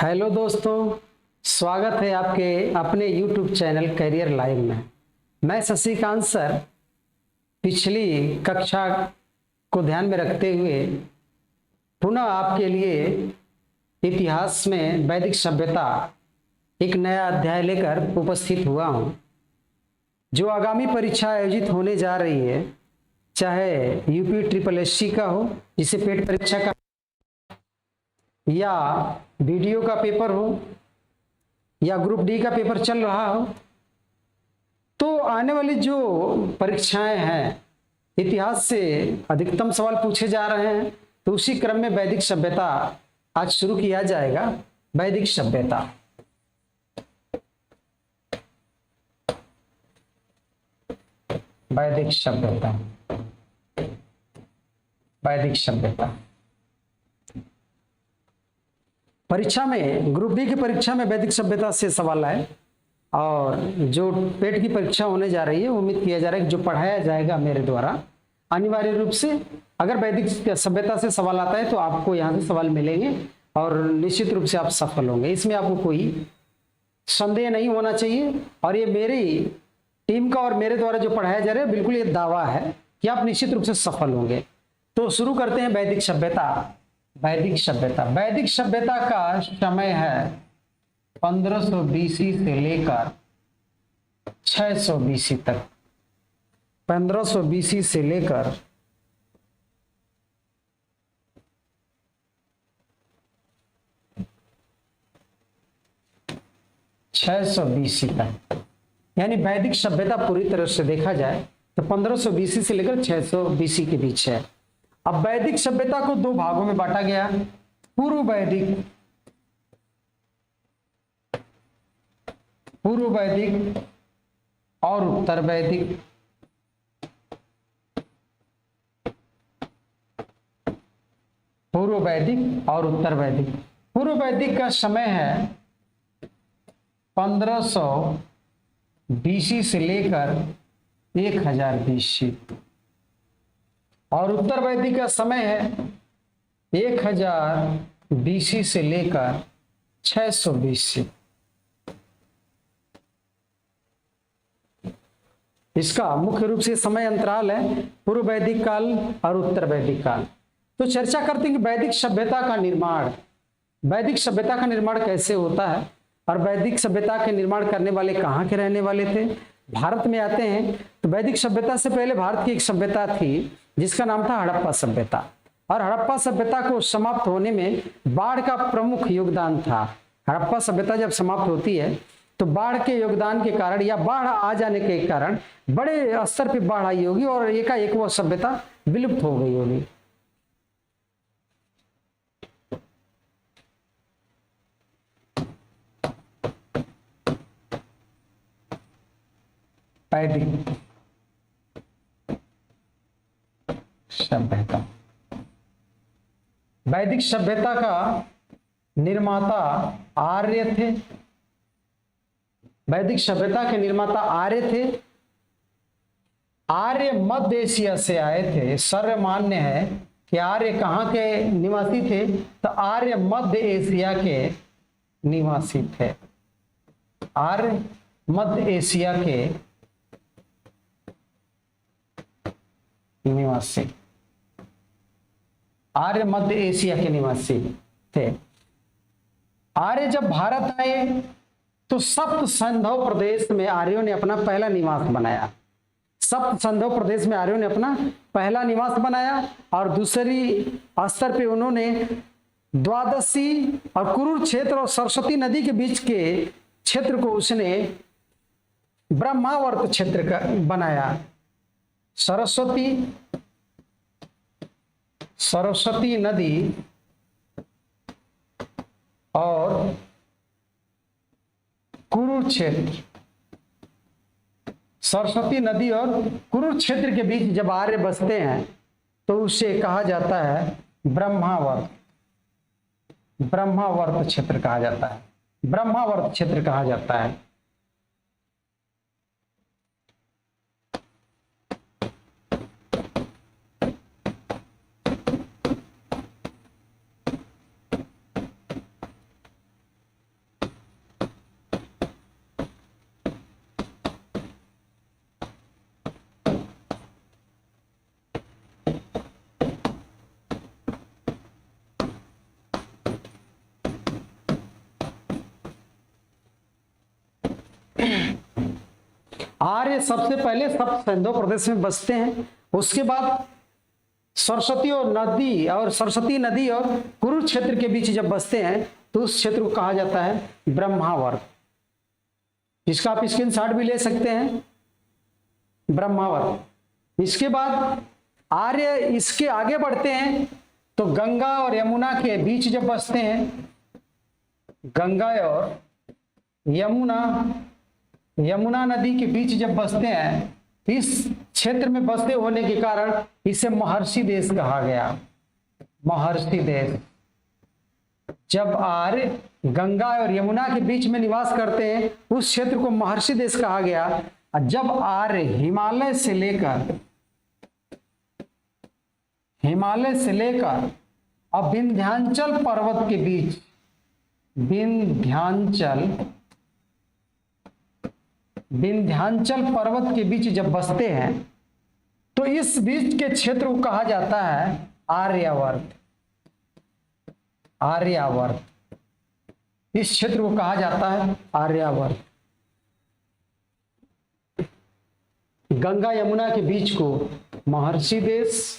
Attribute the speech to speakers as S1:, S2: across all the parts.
S1: Hello दोस्तों, स्वागत है आपके अपने YouTube चैनल करियर लाइव में। मैं शशिकांत सर पिछली कक्षा को ध्यान में रखते हुए पुनः आपके लिए इतिहास में वैदिक सभ्यता एक नया अध्याय लेकर उपस्थित हुआ हूं, जो आगामी परीक्षा आयोजित होने जा रही है, चाहे यूपी ट्रिपल एससी का हो जिसे पेट परीक्षा का, या वीडियो का पेपर हो, या ग्रुप डी का पेपर चल रहा हो। तो आने वाली जो परीक्षाएं हैं, इतिहास से अधिकतम सवाल पूछे जा रहे हैं, तो उसी क्रम में वैदिक सभ्यता आज शुरू किया जाएगा। वैदिक सभ्यता, वैदिक सभ्यता, वैदिक सभ्यता। परीक्षा में ग्रुप डी की परीक्षा में वैदिक सभ्यता से सवाल आए, और जो पेट की परीक्षा होने जा रही है, उम्मीद किया जा रहा है कि जो पढ़ाया जाएगा मेरे द्वारा, अनिवार्य रूप से अगर वैदिक सभ्यता से सवाल आता है तो आपको यहाँ से सवाल मिलेंगे और निश्चित रूप से आप सफल होंगे। इसमें आपको कोई संदेह नहीं होना चाहिए, और ये मेरी टीम का और मेरे द्वारा जो पढ़ाया जा रहा है, बिल्कुल ये दावा है कि आप निश्चित रूप से सफल होंगे। तो शुरू करते हैं वैदिक सभ्यता। वैदिक सभ्यता, वैदिक सभ्यता का समय है 1500 बीसी से लेकर 600 बीसी तक। 1500 बीसी से लेकर 600 बीसी तक, यानी वैदिक सभ्यता पूरी तरह से देखा जाए तो 1500 बीसी से लेकर 600 बीसी के बीच है। अब वैदिक सभ्यता को दो भागों में बांटा गया, पूर्व वैदिक, पूर्व वैदिक और उत्तर वैदिक। पूर्व वैदिक और उत्तर वैदिक। पूर्व वैदिक का समय है 1500 बीसी से लेकर 1000 बीसी, और उत्तर वैदिक का समय है 1000 बीसी से लेकर 600 बीसी। इसका मुख्य रूप से समय अंतराल है पूर्व वैदिक काल और उत्तर वैदिक काल। तो चर्चा करते हैं कि वैदिक सभ्यता का निर्माण, वैदिक सभ्यता का निर्माण कैसे होता है, और वैदिक सभ्यता के निर्माण करने वाले कहाँ के रहने वाले थे। भारत में आते हैं तो वैदिक सभ्यता से पहले भारत की एक सभ्यता थी जिसका नाम था हड़प्पा सभ्यता, और हड़प्पा सभ्यता को समाप्त होने में बाढ़ का प्रमुख योगदान था। हड़प्पा सभ्यता जब समाप्त होती है तो बाढ़ के योगदान के कारण, या बाढ़ आ जाने के कारण, बड़े स्तर पर बाढ़ आई होगी और एकाएक वो सभ्यता विलुप्त हो गई होगी। वैदिक सभ्यता, वैदिक सभ्यता का निर्माता आर्य थे। वैदिक सभ्यता के निर्माता आर्य थे। आर्य मध्य एशिया से आए थे। सर्वमान्य है कि आर्य कहाँ के निवासी थे, तो आर्य मध्य एशिया के निवासी थे। आर्य मध्य एशिया के निवासी, आर्य मध्य एशिया के निवासी थे। आर्य जब भारत आए तो सप्त सिंधु प्रदेश में आर्यों ने अपना पहला निवास बनाया। सप्त सिंधु प्रदेश में आर्यों ने अपना पहला निवास बनाया, और दूसरी स्तर पे उन्होंने द्वादशी और कुरुर क्षेत्र और सरस्वती नदी के बीच के क्षेत्र को उसने ब्रह्मावर्त क्षेत्र का बनाया। सरस्वती नदी और कुरुक्षेत्र, सरस्वती नदी और कुरुक्षेत्र के बीच जब आर्य बसते हैं तो उसे कहा जाता है ब्रह्मावर्त। ब्रह्मावर्त क्षेत्र कहा जाता है, ब्रह्मावर्त क्षेत्र कहा जाता है। आर्य सबसे पहले सप्त सिंधु प्रदेश में बसते हैं। उसके बाद सरस्वती नदी और कुरुक्षेत्र के बीच जब बसते हैं तो उस क्षेत्र को कहा जाता है ब्रह्मावर्त, जिसका आप स्क्रीनशॉट भी ले सकते हैं, ब्रह्मावर्त। इसके बाद आर्य इसके आगे बढ़ते हैं तो गंगा और यमुना के बीच जब बसते हैं, गंगा और यमुना नदी के बीच जब बसते हैं, इस क्षेत्र में बसते होने के कारण इसे महर्षि देश कहा गया। महर्षि देश। जब आर्य गंगा और यमुना के बीच में निवास करते हैं उस क्षेत्र को महर्षि देश कहा गया। और जब आर्य हिमालय से लेकर अब विंध्याचल पर्वत के बीच, विंध्याचल पर्वत के बीच जब बसते हैं तो इस बीच के क्षेत्र को कहा जाता है आर्यावर्त। आर्यावर्त, इस क्षेत्र को कहा जाता है आर्यावर्त। गंगा यमुना के बीच को महर्षि देश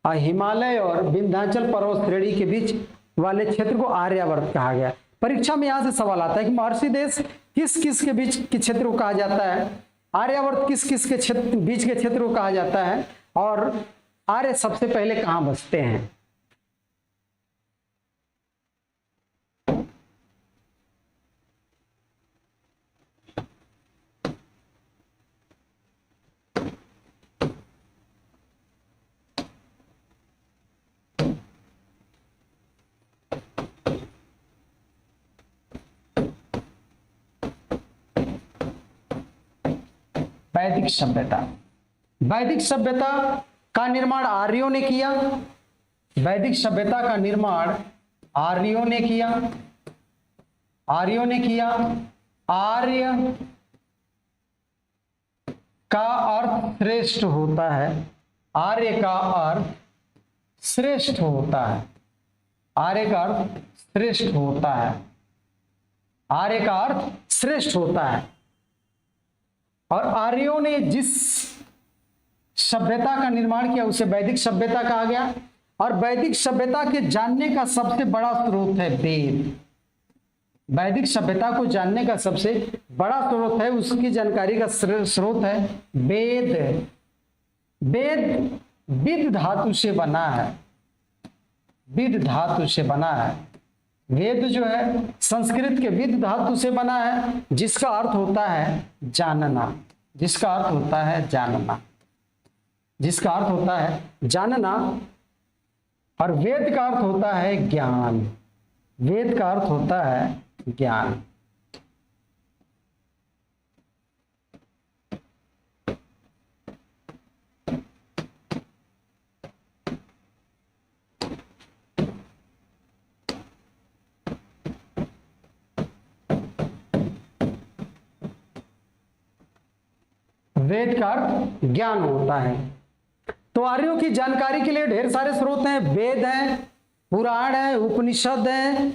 S1: और हिमालय और विंध्याचल पर्वत श्रेणी के बीच वाले क्षेत्र को आर्यावर्त कहा गया। परीक्षा में यहां से सवाल आता है कि महर्षि देश किस किस के बीच के क्षेत्र को कहा जाता है, आर्यावर्त किस किस के बीच के क्षेत्र को कहा जाता है, और आर्य सबसे पहले कहां बसते हैं। वैदिक सभ्यता। वैदिक सभ्यता का निर्माण आर्यों ने किया। वैदिक सभ्यता का निर्माण आर्यों ने किया। आर्य का अर्थ श्रेष्ठ होता है। आर्य का अर्थ श्रेष्ठ होता है। आर्य का अर्थ श्रेष्ठ होता है। आर्य का अर्थ श्रेष्ठ होता है। और आर्यों ने जिस सभ्यता का निर्माण किया उसे वैदिक सभ्यता कहा गया। और वैदिक सभ्यता के जानने का सबसे बड़ा स्रोत है वेद। वैदिक सभ्यता को जानने का सबसे बड़ा स्रोत है, उसकी जानकारी का स्रोत है वेद। वेद विद धातु से बना है। विद धातु से बना है। वेद जो है संस्कृत के विद धातु से बना है, जिसका अर्थ होता है जानना। जिसका अर्थ होता है जानना। जिसका अर्थ होता है जानना। और वेद का अर्थ होता है ज्ञान। वेद का अर्थ होता है ज्ञान। वेद का अर्थ ज्ञान होता है। तो आर्यों की जानकारी के लिए ढेर सारे स्रोत हैं। वेद हैं, पुराण है, उपनिषद है,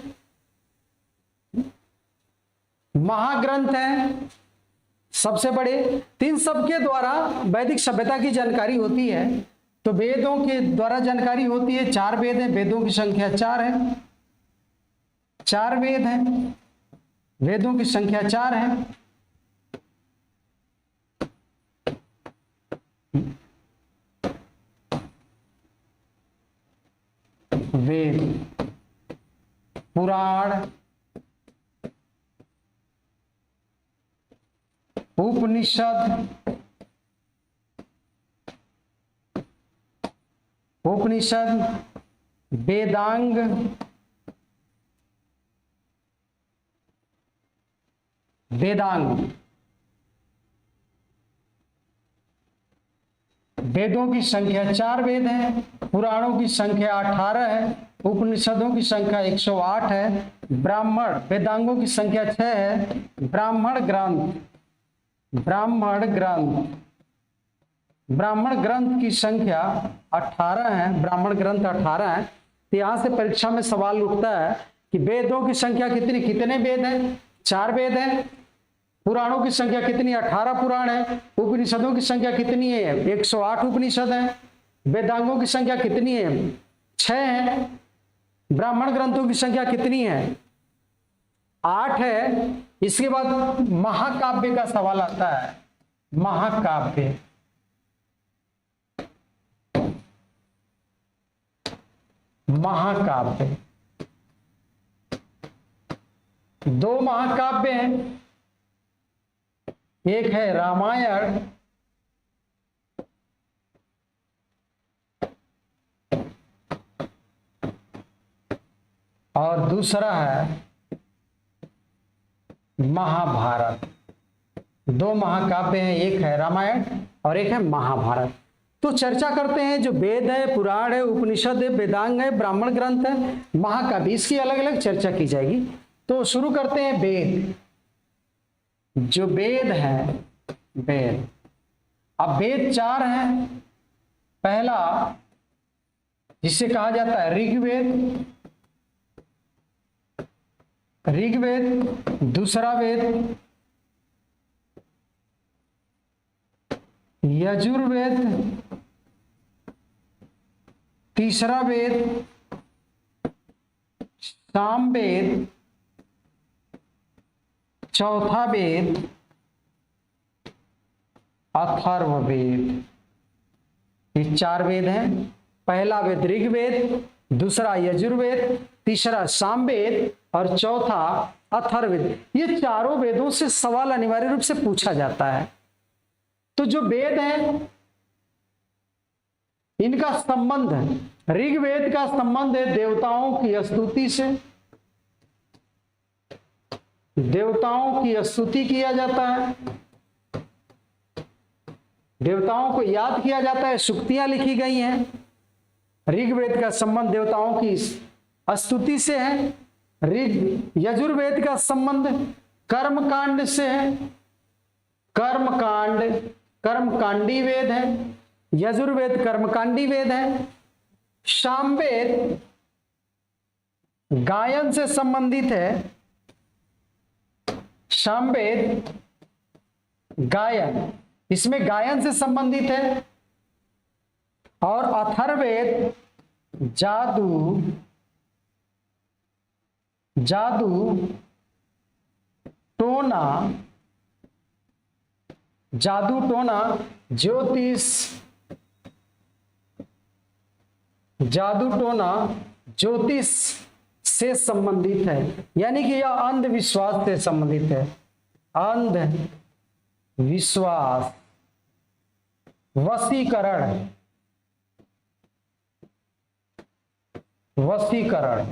S1: महाग्रंथ हैं, सबसे बड़े। तीन सबके द्वारा वैदिक सभ्यता की जानकारी होती है। तो वेदों के द्वारा जानकारी होती है। 4 वेद हैं, वेदों की संख्या 4 है। 4 वेद हैं, वेदों की संख्या 4 है। वेद, पुराण, उपनिषद, वेदांग, वेदों की संख्या 4 वेद है, पुराणों की संख्या 18 है, उपनिषदों की संख्या 108 है, ब्राह्मण वेदांगों की संख्या 6 है, ब्राह्मण ग्रंथ की संख्या 18 है। ब्राह्मण ग्रंथ 18 है। तो यहां से परीक्षा में सवाल उठता है कि वेदों की संख्या कितने वेद हैं? 4 वेद हैं। पुराणों की संख्या कितनी? 18 पुराण है। उपनिषदों की संख्या कितनी है? 108 उपनिषद हैं। वेदांगों की संख्या कितनी है? 6 है। ब्राह्मण ग्रंथों की संख्या कितनी है? 8 है। इसके बाद महाकाव्य का सवाल आता है। महाकाव्य, महाकाव्य 2 महाकाव्य हैं। एक है रामायण और दूसरा है महाभारत। 2 महाकाव्य हैं, एक है रामायण और एक है महाभारत। तो चर्चा करते हैं जो वेद है, पुराण है, उपनिषद है, वेदांग है, ब्राह्मण ग्रंथ है, महाकाव्य, इसकी अलग अलग चर्चा की जाएगी। तो शुरू करते हैं वेद। जो वेद है, वेद, अब वेद 4 हैं। पहला जिसे कहा जाता है ऋग्वेद, ऋग्वेद। दूसरा वेद यजुर्वेद। तीसरा वेद सामवेद। चौथा वेद अथर्ववेद। ये 4 वेद हैं। पहला वेद ऋग्वेद, दूसरा यजुर्वेद, तीसरा सामवेद और चौथा अथर्ववेद। ये चारों वेदों से सवाल अनिवार्य रूप से पूछा जाता है। तो जो वेद हैं इनका संबंध है, ऋग्वेद का संबंध है देवताओं की स्तुति से। देवताओं की स्तुति किया जाता है, देवताओं को याद किया जाता है, सूक्तियां लिखी गई हैं। ऋग्वेद का संबंध देवताओं की स्तुति से है। यजुर्वेद का संबंध कर्मकांड से है। कर्मकांड, कर्मकांडी वेद है। यजुर्वेद कर्मकांडी वेद है। सामवेद गायन से संबंधित है। सामवेद गायन, इसमें गायन से संबंधित है। और अथर्ववेद जादू, जादू टोना, जादू टोना, ज्योतिष, जादू टोना ज्योतिष से संबंधित है। यानी कि यह अंधविश्वास से संबंधित है। अंधविश्वास, वशीकरण, वशीकरण,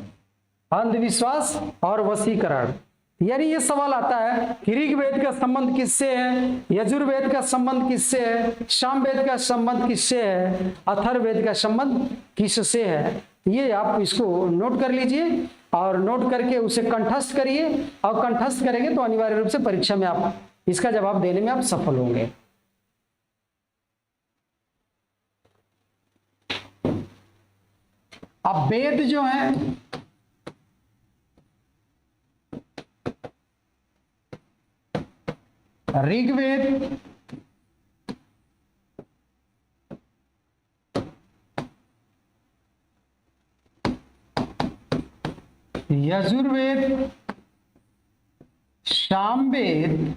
S1: अंधविश्वास और वशीकरण। यानी ये सवाल आता है कि ऋग्वेद का संबंध किससे है, यजुर्वेद का संबंध किससे है, सामवेद का संबंध किससे है, अथर्ववेद का संबंध किससे है। ये आप इसको नोट कर लीजिए और नोट करके उसे कंठस्थ करिए। और कंठस्थ करेंगे तो अनिवार्य रूप से परीक्षा में आप इसका जवाब देने में आप सफल होंगे। अब वेद जो है ऋग्वेद, यजुर्वेद, सामवेद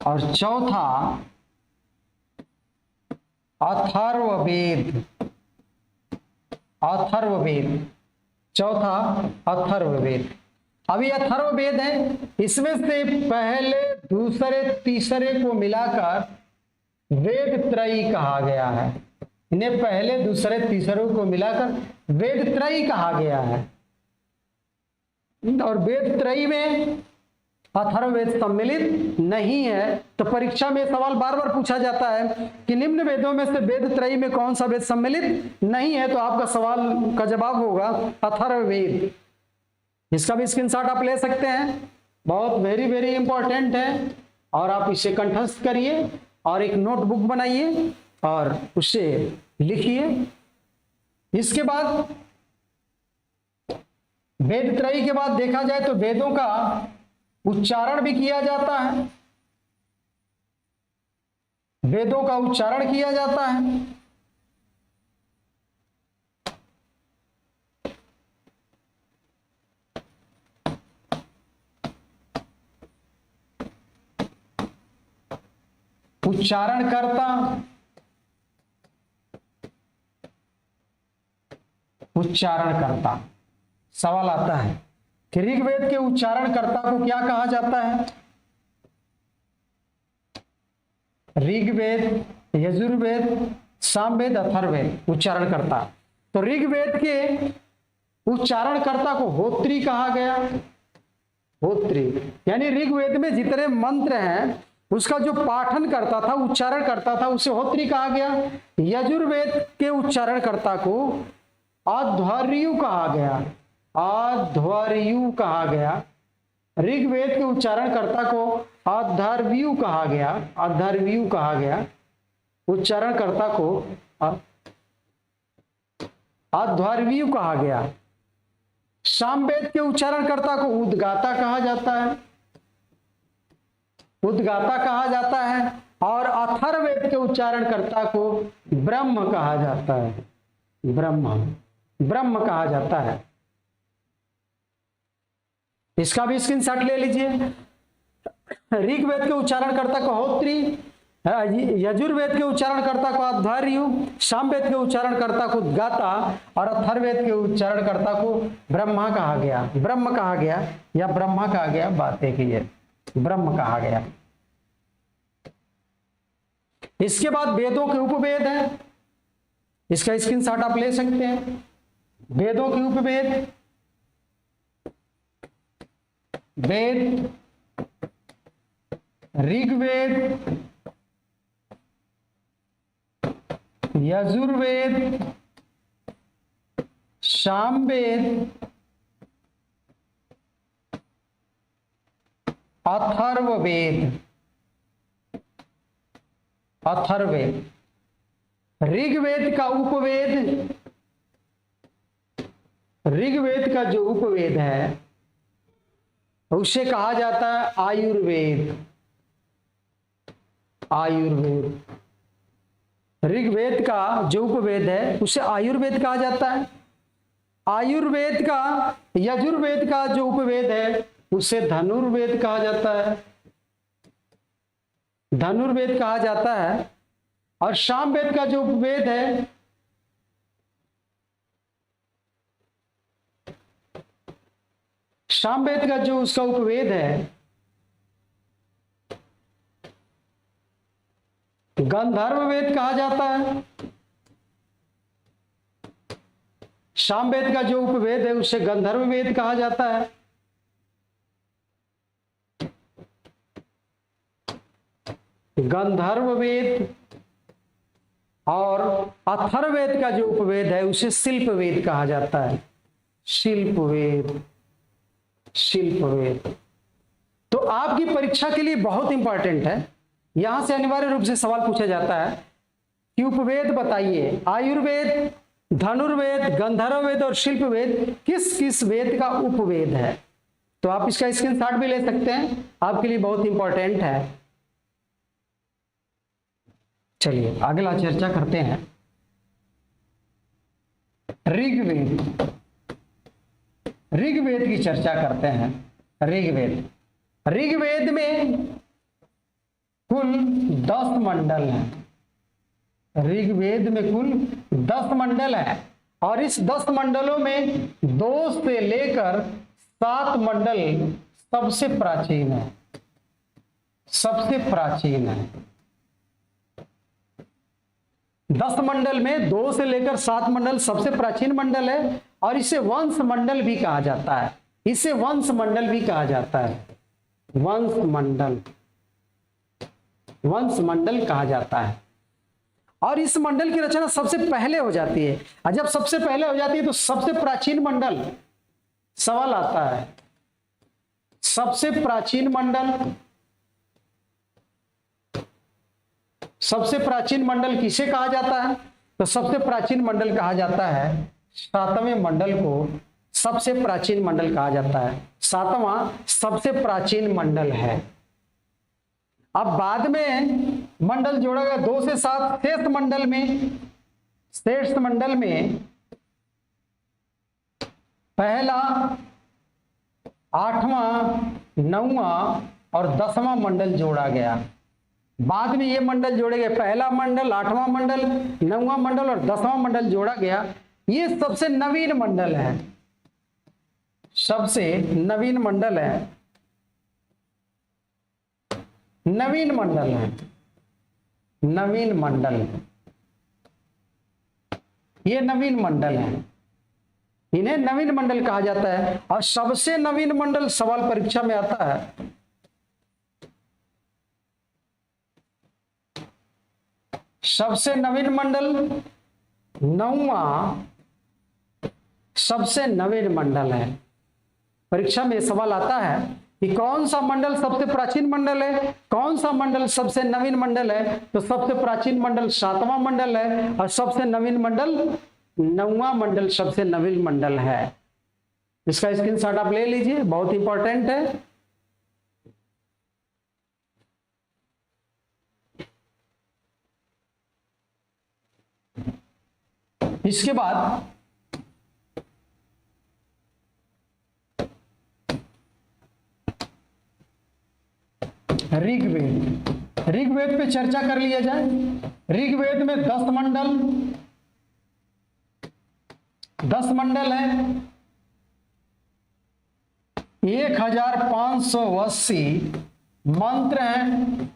S1: और चौथा अथर्ववेद। अथर्ववेद, चौथा अथर्ववेद। अभी अथर्ववेद है, इसमें से पहले दूसरे तीसरे को मिलाकर वेद त्रयी कहा गया है। इन्हें पहले दूसरे तीसरे को मिलाकर वेद त्रयी कहा गया है। और वेद त्रयी में अथर्ववेद सम्मिलित नहीं है। तो परीक्षा में सवाल बार बार पूछा जाता है कि निम्न वेदों में से वेद त्रयी में कौन सा वेद सम्मिलित नहीं है। तो आपका सवाल का जवाब होगा अथर्ववेद। इसका भी स्क्रीनशॉट आप ले सकते हैं, बहुत वेरी वेरी इंपॉर्टेंट है। और आप इसे कंठस्थ करिए और एक नोटबुक बनाइए और उसे लिखिए। इसके बाद वेद त्रयी के बाद देखा जाए तो वेदों का उच्चारण भी किया जाता है, वेदों का उच्चारण किया जाता है। उच्चारणकर्ता, उच्चारणकर्ता, सवाल आता है कि ऋग्वेद के उच्चारणकर्ता को क्या कहा जाता है? ऋग्वेद, यजुर्वेद, सामवेद, अथर्ववेद उच्चारणकर्ता। तो ऋग्वेद के उच्चारणकर्ता को होत्री कहा गया। होत्री यानी ऋग्वेद में जितने मंत्र हैं उसका जो पाठन करता था, उच्चारण करता था, उसे होत्री कहा गया। यजुर्वेद के उच्चारणकर्ता को अध्वर्यु कहा गया, अध्वर्यु कहा गया। ऋग्वेद के उच्चारणकर्ता को अध्वर्यु कहा गया, अध्वर्यु कहा गया। उच्चारणकर्ता को अध्वर्यु कहा गया। सामवेद के उच्चारणकर्ता को उद्गाता कहा जाता है, उद्गाता कहा जाता है। और अथर्ववेद के उच्चारणकर्ता को ब्रह्म कहा जाता है, ब्रह्म, ब्रह्म कहा जाता है। इसका भी स्क्रीनशॉट ले लीजिए। ऋग्वेद के उच्चारणकर्ता को होत्री, यजुर्वेद के उच्चारणकर्ता को अध्वर्यु, सामवेद के उच्चारणकर्ता को उद्गाता और अथर्ववेद के उच्चारणकर्ता को ब्रह्मा कहा गया, ब्रह्म कहा गया या ब्रह्मा कहा गया, बात एक ही है, ब्रह्म कहा गया। इसके बाद वेदों के उपवेद हैं, इसका स्क्रीनशॉट आप ले सकते हैं। वेदों के उपवेद, वेद, ऋग्वेद, यजुर्वेद, सामवेद, अथर्ववेद, अथर्ववेद। ऋग्वेद का उपवेद, ऋग्वेद का जो उपवेद है उसे कहा जाता है आयुर्वेद, आयुर्वेद। ऋग्वेद का जो उपवेद है उसे आयुर्वेद कहा जाता है। आयुर्वेद का, यजुर्वेद का जो उपवेद है उसे धनुर्वेद कहा जाता है, धनुर्वेद कहा जाता है। और सामवेद का जो उपवेद है सामवेद का जो उसका उपवेद है गंधर्ववेद कहा जाता है। सामवेद का जो उपवेद है उसे गंधर्ववेद कहा जाता है। गंधर्ववेद। और अथर्ववेद का जो उपवेद है उसे शिल्पवेद कहा जाता है, शिल्पवेद, शिल्पवेद। तो आपकी परीक्षा के लिए बहुत इंपॉर्टेंट है, यहां से अनिवार्य रूप से सवाल पूछा जाता है कि उपवेद बताइए, आयुर्वेद, धनुर्वेद, गंधर्ववेद और शिल्पवेद किस किस वेद का उपवेद है। तो आप इसका स्क्रीनशॉट भी ले सकते हैं, आपके लिए बहुत इंपॉर्टेंट है। चलिए अगला चर्चा करते हैं ऋग्वेद। ऋग्वेद की चर्चा करते हैं। ऋग्वेद, ऋग्वेद में कुल 10 मंडल हैं। ऋग्वेद में कुल 10 मंडल है और इस 10 मंडलों में 2 से लेकर 7 मंडल सबसे प्राचीन है, सबसे प्राचीन है। 10 मंडल में 2 से लेकर 7 मंडल सबसे प्राचीन मंडल है और इसे वंश मंडल भी कहा जाता है, इसे वंश मंडल भी कहा जाता है, वंश मंडल, वंश मंडल कहा जाता है। और इस मंडल की रचना सबसे पहले हो जाती है और जब सबसे पहले हो जाती है तो सबसे प्राचीन मंडल, सवाल आता है सबसे प्राचीन मंडल, सबसे प्राचीन मंडल किसे कहा जाता है? तो सबसे प्राचीन मंडल कहा जाता है 7वें मंडल को सबसे प्राचीन मंडल कहा जाता है। सातवां सबसे प्राचीन मंडल है। अब बाद में मंडल जोड़ा गया 2 से 7 शेष मंडल में पहला, 8वां, 9वां और 10वां मंडल जोड़ा गया। बाद में ये मंडल जोड़े गए, पहला मंडल, 8वां मंडल, 9वां मंडल और 10वां मंडल जोड़ा गया। ये सबसे नवीन मंडल है, सबसे नवीन मंडल है, नवीन मंडल है, नवीन मंडल, ये नवीन मंडल है, इन्हें नवीन मंडल कहा जाता है। और सबसे नवीन मंडल सवाल परीक्षा में आता है, सबसे नवीन मंडल 9वां सबसे नवीन मंडल है। परीक्षा में सवाल आता है कि कौन सा मंडल सबसे प्राचीन मंडल है, कौन सा मंडल सबसे नवीन मंडल है। तो सबसे प्राचीन मंडल 7वां मंडल है और सबसे नवीन मंडल 9वां मंडल सबसे नवीन मंडल है। इसका स्क्रीनशॉट आप ले लीजिए, बहुत इंपॉर्टेंट है। इसके बाद ऋग्वेद, ऋग्वेद पे चर्चा कर लिया जाए। ऋग्वेद में 10 मंडल है, 1580 मंत्र हैं,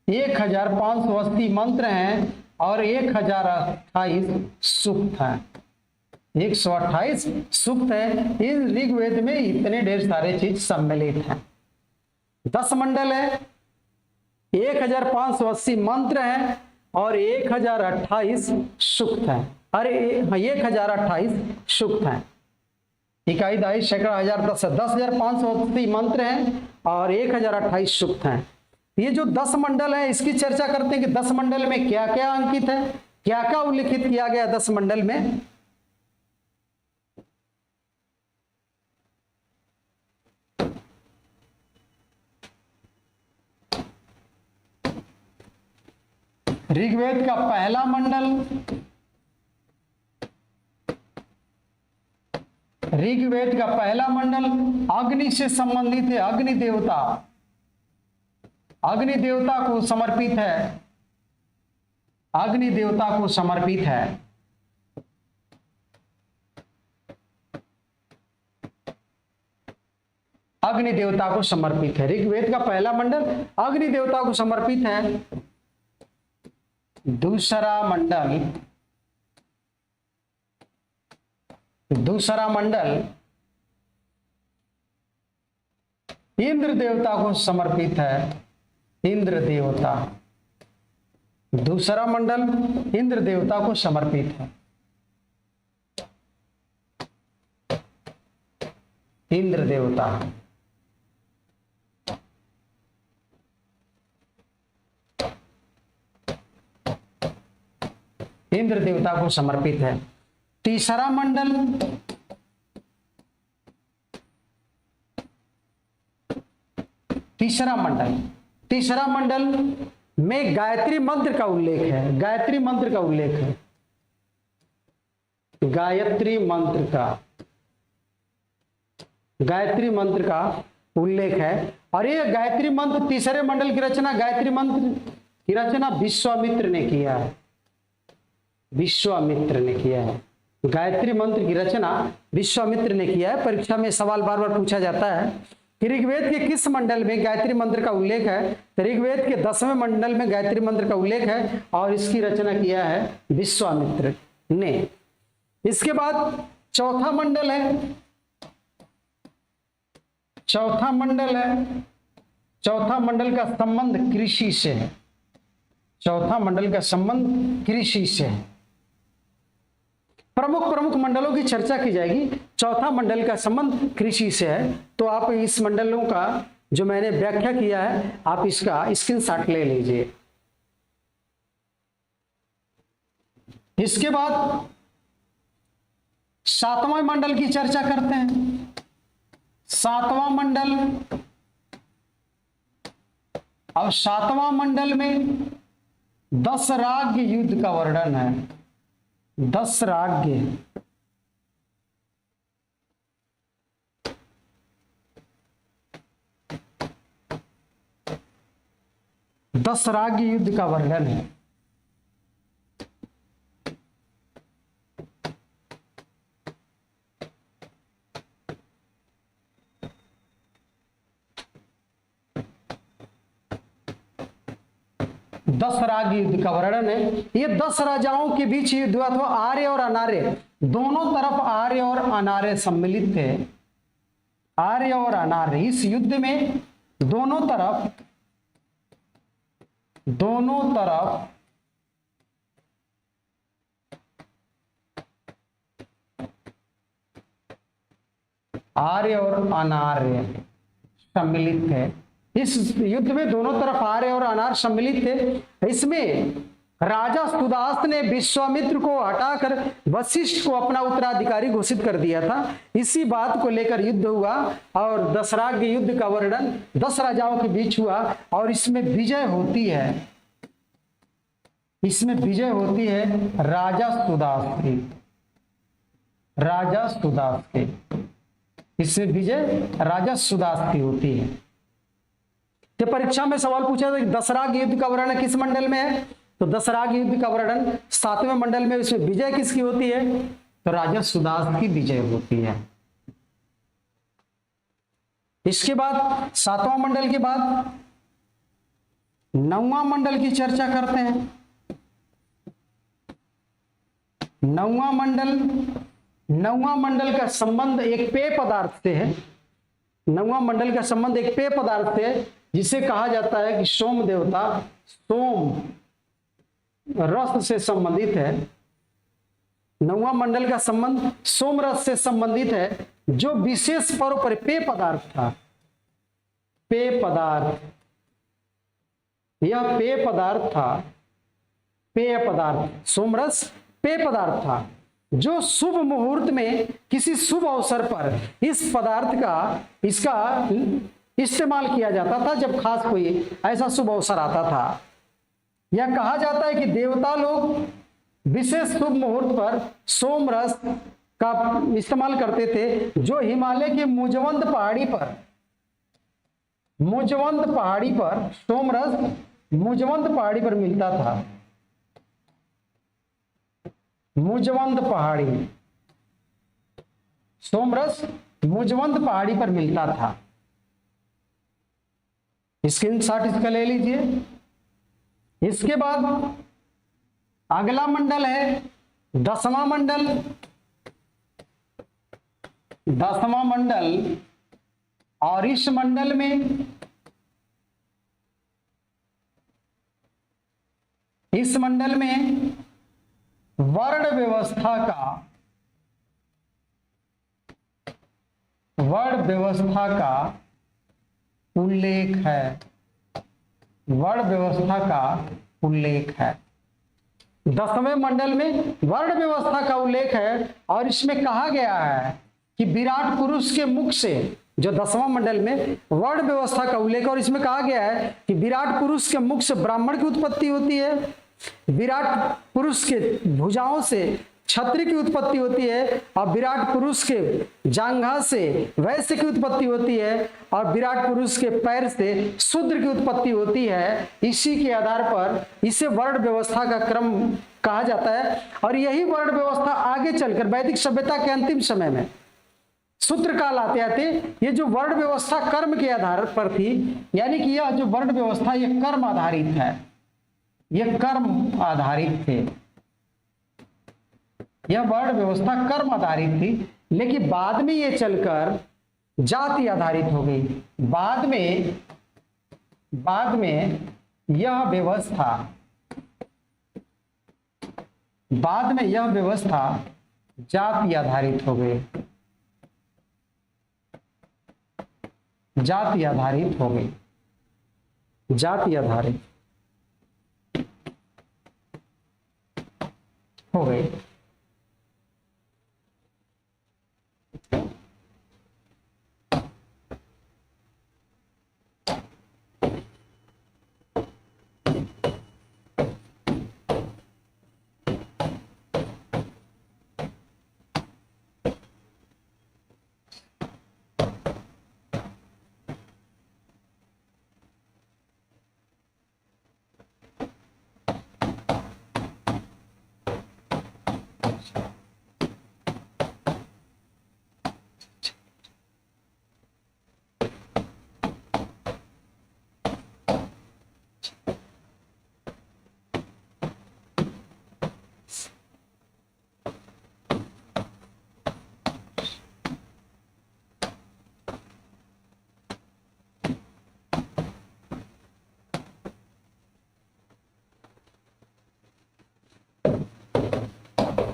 S1: 1580 मंत्र हैं और 1028 सूक्त हैं, 128 सूक्त है। इन ऋग्वेद में इतने ढेर सारे चीज सम्मिलित हैं। 10 मंडल है, 1580 मंत्र हैं और 1028 सूक्त हैं। अरे 1028 सूक्त हैं। इकाई, दहाई, सैकड़ा, हजार, 10,580 मंत्र हैं और 1028 सूक्त हैं। ये जो 10 मंडल है इसकी चर्चा करते हैं कि 10 मंडल में क्या क्या अंकित है, क्या क्या उल्लिखित किया गया 10 मंडल में। ऋग्वेद का पहला मंडल, ऋग्वेद का पहला मंडल अग्नि से संबंधित है। अग्नि देवता, अग्नि देवता को समर्पित है, अग्नि देवता को समर्पित है। अग्नि देवता को समर्पित है। ऋग्वेद का पहला मंडल अग्नि देवता को समर्पित है। दूसरा मंडल, दूसरा मंडल इंद्र देवता को समर्पित है। इंद्र देवता, दूसरा मंडल इंद्र देवता को समर्पित है। इंद्र देवता, इंद्र देवता को समर्पित है। तीसरा मंडल, तीसरा मंडल, तीसरा मंडल में गायत्री मंत्र का उल्लेख है। गायत्री मंत्र का उल्लेख है, गायत्री मंत्र का, गायत्री मंत्र का उल्लेख है। और ये गायत्री मंत्र, तीसरे मंडल की रचना, गायत्री मंत्र की रचना विश्वामित्र ने किया है। विश्वामित्र ने किया है। गायत्री मंत्र की रचना विश्वामित्र ने किया है। परीक्षा में सवाल बार बार पूछा जाता है कि ऋग्वेद के किस मंडल में गायत्री मंत्र का उल्लेख है। तो ऋग्वेद के 10वें मंडल में गायत्री मंत्र का उल्लेख है और इसकी रचना किया है विश्वामित्र ने। इसके बाद चौथा मंडल है, चौथा मंडल है, चौथा मंडल का संबंध कृषि से है। चौथा मंडल का संबंध कृषि से है। प्रमुख प्रमुख मंडलों की चर्चा की जाएगी। चौथा मंडल का संबंध कृषि से है। तो आप इस मंडलों का जो मैंने व्याख्या किया है आप इसका स्क्रीनशॉट ले लीजिए। इसके बाद सातवां मंडल की चर्चा करते हैं। सातवां मंडल, अब सातवां मंडल में 10 राज्य युद्ध का वर्णन है। 10 राज्य, 10 राज्य युद्ध का वर्णन है। दस राज्य युद्ध का वर्णन है। ये 10 राजाओं के बीच युद्ध हुआ था। आर्य और अनार्य दोनों तरफ, आर्य और अनार्य सम्मिलित थे। आर्य और अनार्य इस युद्ध में दोनों तरफ आर्य और अनार्य सम्मिलित थे। इस युद्ध में दोनों तरफ आर्य और अनार्य सम्मिलित थे। इसमें राजा सुदास ने विश्वामित्र को हटाकर वशिष्ठ को अपना उत्तराधिकारी घोषित कर दिया था। इसी बात को लेकर युद्ध हुआ और दशराज्य युद्ध का वर्णन 10 राजाओं के बीच हुआ और इसमें विजय होती है। इसमें विजय होती है राजा सुदास की। राजा सुदास की, इसमें विजय राजा सुदास की होती है। तो परीक्षा में सवाल पूछा था कि दशराज्य युद्ध का वर्णन किस मंडल में है, तो दशराज्य युद्ध का वर्णन 7वें मंडल में। इसमें विजय किसकी होती है, तो राजा सुदास की विजय होती है। इसके बाद 7वां मंडल के बाद 9वां मंडल की चर्चा करते हैं। 9वां मंडल का संबंध एक पेय पदार्थ से है। 9वां मंडल का संबंध एक पेय पदार्थ से है जिसे कहा जाता है कि सोम देवता, सोम रस से संबंधित है। 9वां मंडल का संबंध सोम रस से संबंधित है, जो विशेष पर्व पर पेय पदार्थ था। पेय पदार्थ, यह पेय पदार्थ था। पेय पदार्थ, सोमरस पेय पदार्थ था जो शुभ मुहूर्त में किसी शुभ अवसर पर इस पदार्थ का, इसका इस्तेमाल किया जाता था जब खास कोई ऐसा शुभ अवसर आता था। यह कहा जाता है कि देवता लोग विशेष शुभ मुहूर्त पर सोमरस का इस्तेमाल करते थे, जो हिमालय के मुजवंत पहाड़ी पर सोमरस मुजवंत पहाड़ी पर मिलता था। मुजवंत पहाड़ी, सोमरस मुजवंत पहाड़ी पर मिलता था। स्क्रीनशॉट इसका ले लीजिए। इसके बाद अगला मंडल है 10वां मंडल। 10वां मंडल, और इस मंडल में वर्ण व्यवस्था का उल्लेख है। वर्ण व्यवस्था का उल्लेख है। 10वें मंडल में वर्ण व्यवस्था का उल्लेख है और इसमें कहा गया है कि विराट पुरुष के मुख से, जो 10वां मंडल में वर्ण व्यवस्था का उल्लेख है और इसमें कहा गया है कि विराट पुरुष के मुख से ब्राह्मण की उत्पत्ति होती है। विराट पुरुष के भुजाओं से क्षत्रिय की उत्पत्ति होती है और विराट पुरुष के जांघा से वैश्य की उत्पत्ति होती है और विराट पुरुष के पैर से शूद्र की उत्पत्ति होती है। इसी के आधार पर इसे वर्ण व्यवस्था का क्रम कहा जाता है और यही वर्ण व्यवस्था आगे चलकर वैदिक सभ्यता के अंतिम समय में सूत्र काल आते आते ये जो वर्ण व्यवस्था कर्म के आधार पर थी, यानी कि यह जो वर्ण व्यवस्था यह कर्म आधारित है, यह कर्म आधारित थे। यह वर्ण व्यवस्था कर्म आधारित थी, लेकिन बाद में ये चलकर जाति आधारित हो गई। बाद में यह व्यवस्था जाति आधारित हो गई। जाति आधारित हो गई। जाति आधारित हो गई।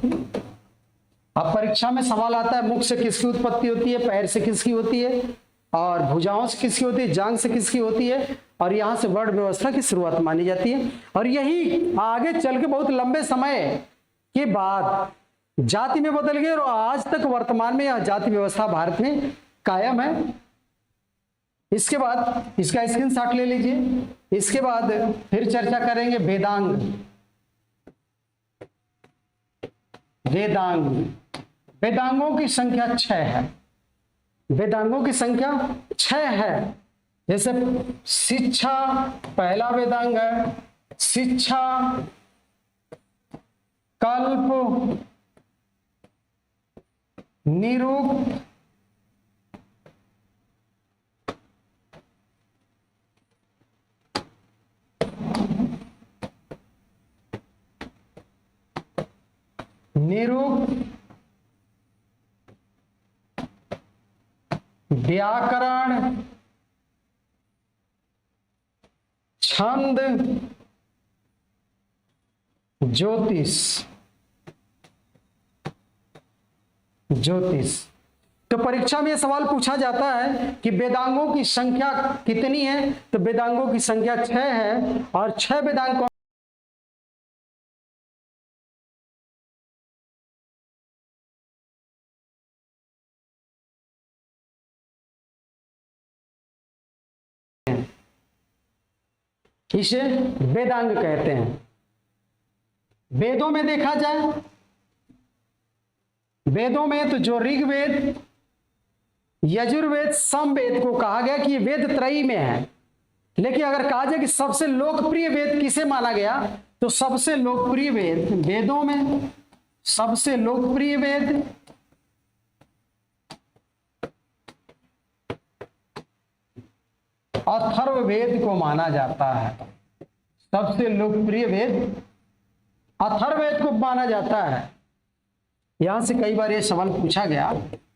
S1: अब परीक्षा में सवाल आता है, मुख से किसकी उत्पत्ति होती है, पैर से किसकी होती है, और भुजाओं से किसकी होती है, जांग से किसकी होती है, और यहाँ से वर्ण व्यवस्था की शुरुआत मानी जाती है। और यही आगे चल के बहुत लंबे समय के बाद जाति में बदल गए और आज तक वर्तमान में यह जाति व्यवस्था भारत में कायम है। इसके बाद इसका स्क्रीनशॉट ले लीजिए। इसके बाद फिर चर्चा करेंगे वेदांग। वेदांग, वेदांगों की संख्या 6 है। वेदांगों की संख्या 6 है। जैसे शिक्षा पहला वेदांग है, शिक्षा, कल्प, निरुक्त, निरुक्त, व्याकरण, छंद, ज्योतिष। ज्योतिष तो परीक्षा में यह सवाल पूछा जाता है कि वेदांगों की संख्या कितनी है, तो वेदांगों की संख्या 6 है। और 6 वेदांग कौन इसे वेदांग कहते हैं। वेदों में देखा जाए, वेदों में तो जो ऋग्वेद, यजुर्वेद, सामवेद को कहा गया कि ये वेद त्रयी में है। लेकिन अगर कहा जाए कि सबसे लोकप्रिय वेद किसे माना गया, तो सबसे लोकप्रिय वेद, वेदों में सबसे लोकप्रिय वेद अथर्ववेद को माना जाता है। सबसे लोकप्रिय वेद अथर्ववेद को माना जाता है। यहां से कई बार यह सवाल पूछा गया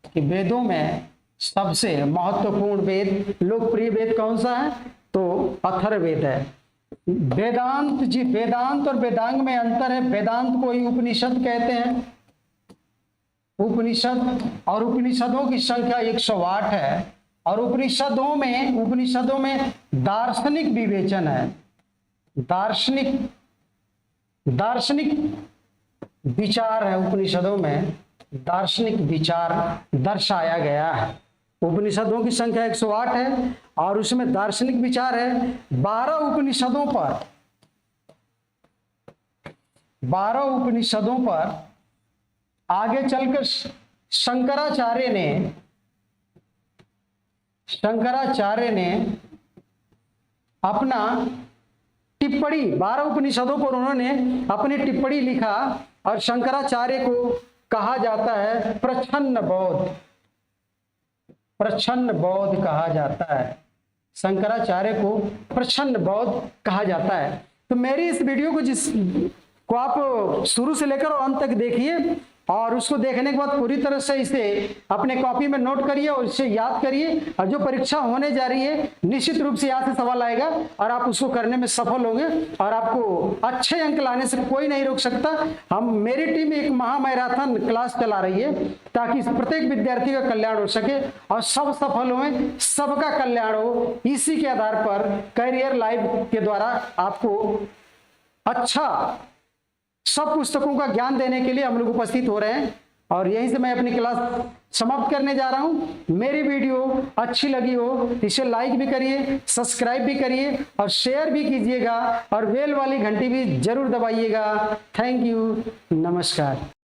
S1: कि वेदों में सबसे महत्वपूर्ण वेद, लोकप्रिय वेद कौन सा है, तो अथर्ववेद है। वेदांत जी, वेदांत और वेदांग में अंतर है। वेदांत को ही उपनिषद कहते हैं, उपनिषद, और उपनिषदों की संख्या 108 है। और उपनिषदों में दार्शनिक विवेचन है, दार्शनिक विचार है। उपनिषदों में दार्शनिक विचार दर्शाया गया है। उपनिषदों की संख्या 108 है और उसमें दार्शनिक विचार है। 12 उपनिषदों पर आगे चलकर शंकराचार्य ने अपना टिप्पणी, 12 उपनिषदों पर उन्होंने अपनी टिप्पणी लिखा और शंकराचार्य को कहा जाता है प्रच्छन्न बौद्ध कहा जाता है। शंकराचार्य को प्रच्छन्न बौद्ध कहा जाता है। तो मेरी इस वीडियो को आप शुरू से लेकर और अंत तक देखिए और उसको देखने के बाद पूरी तरह से इसे अपने कॉपी में नोट करिए और इसे याद करिए। और जो परीक्षा होने जा रही है निश्चित रूप से यहाँ से सवाल आएगा और आप उसको करने में सफल होंगे और आपको अच्छे अंक लाने से कोई नहीं रोक सकता। मेरी टीम एक महामैराथन क्लास चला रही है ताकि प्रत्येक विद्यार्थी का कल्याण हो सके और सब सफल हुए, सबका कल्याण हो। इसी के आधार पर कैरियर लाइव के द्वारा आपको अच्छा सब पुस्तकों का ज्ञान देने के लिए हम लोग उपस्थित हो रहे हैं। और यहीं से मैं अपनी क्लास समाप्त करने जा रहा हूं। मेरी वीडियो अच्छी लगी हो इसे लाइक भी करिए, सब्सक्राइब भी करिए और शेयर भी कीजिएगा और बेल वाली घंटी भी जरूर दबाइएगा। थैंक यू, नमस्कार।